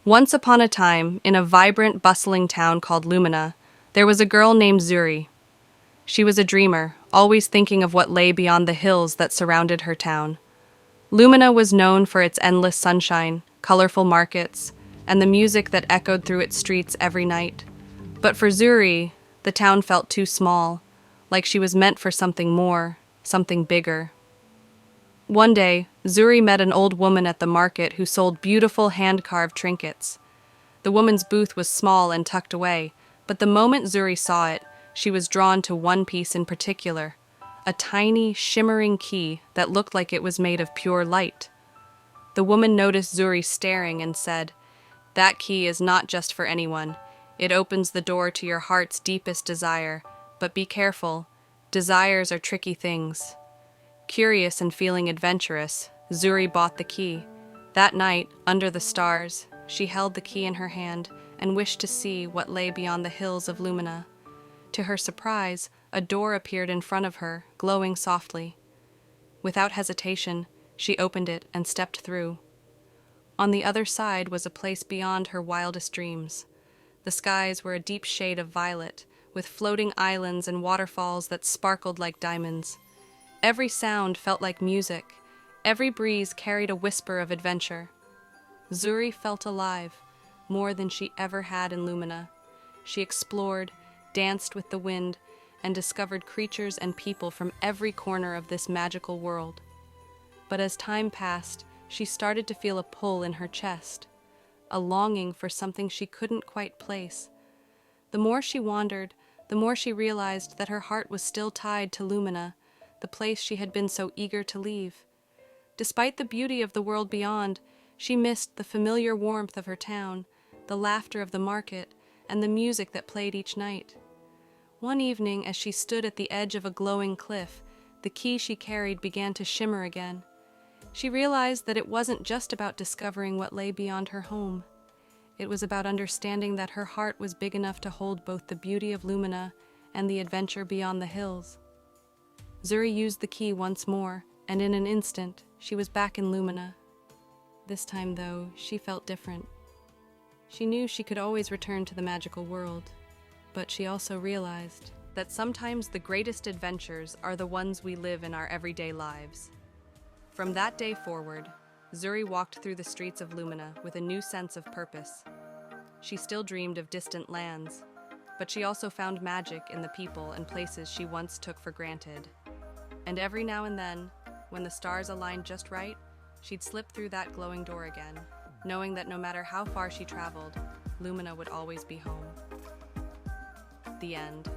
Once upon a time, in a vibrant, bustling town called Lumina, there was a girl named Zuri. She was a dreamer, always thinking of what lay beyond the hills that surrounded her town. Lumina was known for its endless sunshine, colorful markets, and the music that echoed through its streets every night. But for Zuri, the town felt too small, like she was meant for something more, something bigger. One day, Zuri met an old woman at the market who sold beautiful hand-carved trinkets. The woman's booth was small and tucked away, but the moment Zuri saw it, she was drawn to one piece in particular, a tiny, shimmering key that looked like it was made of pure light. The woman noticed Zuri staring and said, "That key is not just for anyone. It opens the door to your heart's deepest desire, but be careful. Desires are tricky things." Curious and feeling adventurous, Zuri bought the key. That night, under the stars, she held the key in her hand and wished to see what lay beyond the hills of Lumina. To her surprise, a door appeared in front of her, glowing softly. Without hesitation, she opened it and stepped through. On the other side was a place beyond her wildest dreams. The skies were a deep shade of violet, with floating islands and waterfalls that sparkled like diamonds. Every sound felt like music. Every breeze carried a whisper of adventure. Zuri felt alive, more than she ever had in Lumina. She explored, danced with the wind, and discovered creatures and people from every corner of this magical world. But as time passed, she started to feel a pull in her chest, a longing for something she couldn't quite place. The more she wandered, the more she realized that her heart was still tied to Lumina, the place she had been so eager to leave. Despite the beauty of the world beyond, she missed the familiar warmth of her town, the laughter of the market, and the music that played each night. One evening, as she stood at the edge of a glowing cliff, the key she carried began to shimmer again. She realized that it wasn't just about discovering what lay beyond her home. It was about understanding that her heart was big enough to hold both the beauty of Lumina and the adventure beyond the hills. Zuri used the key once more, and in an instant, she was back in Lumina. This time, though, she felt different. She knew she could always return to the magical world, but she also realized that sometimes the greatest adventures are the ones we live in our everyday lives. From that day forward, Zuri walked through the streets of Lumina with a new sense of purpose. She still dreamed of distant lands, but she also found magic in the people and places she once took for granted. And every now and then, when the stars aligned just right, she'd slip through that glowing door again, knowing that no matter how far she traveled, Lumina would always be home. The end.